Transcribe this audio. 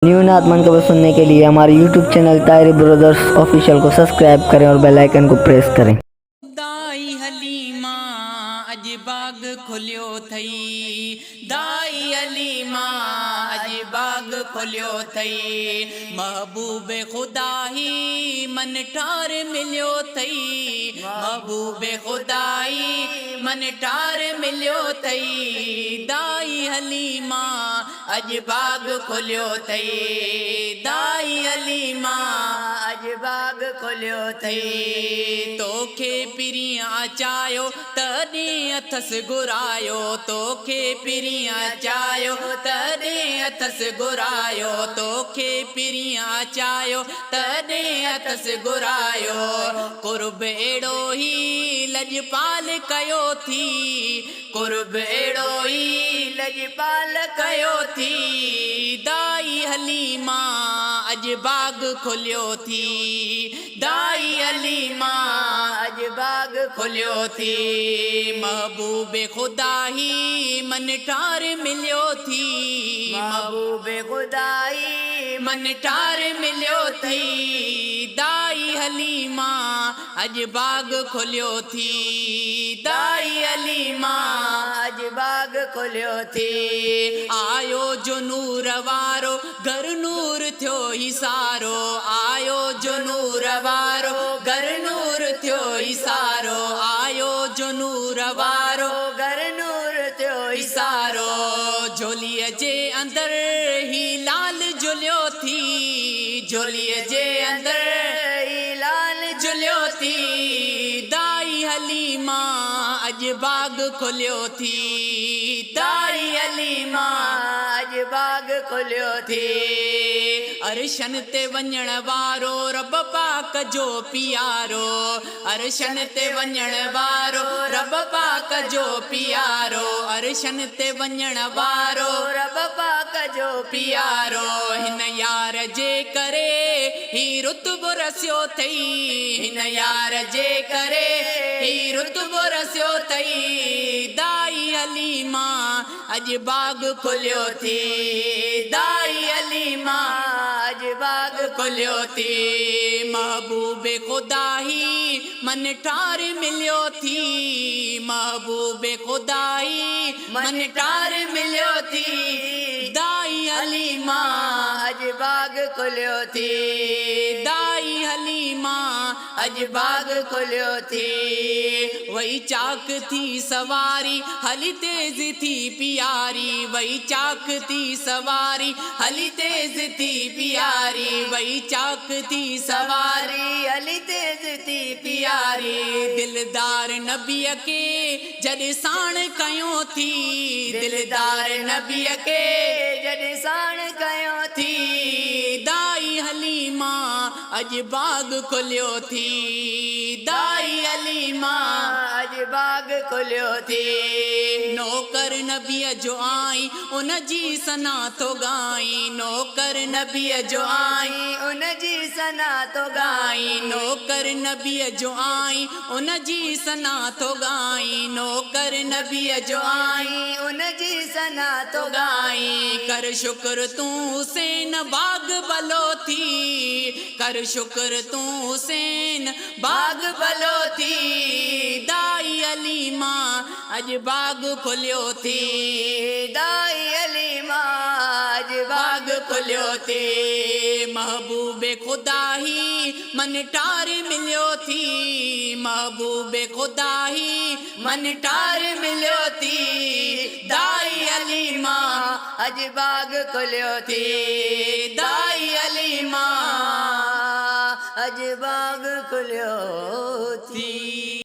New नाथ मनकबत सुनने के लिए हमारे YouTube चैनल तायरी ब्रदर्स ऑफिशियल को सब्सक्राइब करें और बेल आइकन को प्रेस करें। दाई हलीमा अज बाग खुलियो थई, दाई हलीमा अज बाग खुलियो थई। महबूब खुदा ही मन ठार मिलियो थई, महबूब खुदा ही मन ठार मिलियो थई। दाई हलीमा अज बाग खुलियो थई, दाई हलीमा अज बाग खुलियो थई। तोखे पिरियां चायो तॾहिं अथस घुरायो, तोखे पिरियां चायो तॾहिं अथस घुरायो, तोखे पिरियां चायो तॾहिं अथस घुरायो। कुर्ब अहिड़ो ही लजपाल कयो थी, कुर्ब अहिड़ो ही लजपाल कयो थी। दाई हलीमा अज बाग खुलियो थी, दाई हलीमा अज बाग खुलियो थी। महबूब खुदा ही मन ठार मिलियो थी, महबूब खुदा ही मन ठार मिलियो थी। दाई हलीमा अज बाग खुलियो थी, दाई हलीमा अज बाग खुलियो थी। आयो जो नूर वारो घर नूर थियो ही सारो, आयो जो नूर वारो घर नूर थियो ही सारो, आयो जो नूर वारो घर नूर थियो ही सारो। झोलीअ जे अंदर ही लाल झुलियो थी, झोलीअ जे अंदर ही लाल झुलियो थी। दाई हलीमा अज बाग खुलियो थी, दाई हलीमा अज बाग खुलियो थी। अरशन ते वञण वारो रब पाक जो पियारो, अरशन ते वञण वारो रब पाक जो पियारो, अरशन ते वञण वारो रब पाक जो पियारो। हिन यार जे करे ही रुतबो रसियो थई, हिन यार जे करे ही रुतबो रसियो थई। दाई हलीमा अज बाग खुलियो थी, दाई हलीमा अज बाग खुलियो थी। महबूब खुदा ही मन ठार मिलियो थी, महबूब खुदा ही मन ठार मिलियो थी। दाई हलीमा अज बाग खुलियो थी, दाई हलीमा अज बाग खुलियो थी। वही चाक थी सवारी हली तेज थी प्यारी, वही चाक थी सवारी हली तेज थी प्यारी, वही चाक थी सवारी हली तेज थी प्यारी। दिलदार नबीअ के जॾहिं साण कयो थी, दिलदार नबीअ के जॾहिं साण कयो थी। दाई हलीमा अज बाग खुलियो थी, दाई हलीमा अज बाग खुलियो थी। नौकर नबीअ जो आई उन जी सना तो गाई, नौकर नबीअ जो आई उन जी सना तो गाई, नौकर नबीअ जो आई उन जी सना तो गाई, नौकर नबीअ जो आई उन जी सना तो गाई। कर शुक्र तू हुसैन बाग भलो थी, कर शुक्र तू हुसैन बाग भलो थी। दाई हलीमा अज बाग खुलियो थी, दाई हलीमा अज बाग खुलियो थी। महबूब खुदा ही मन ठार मिलियो थी, महबूब खुदा ही मन ठार मिलियो थी। दाई हलीमा अज बाग खुलियो थी, दाई हलीमा अज बाग खुलियो थी।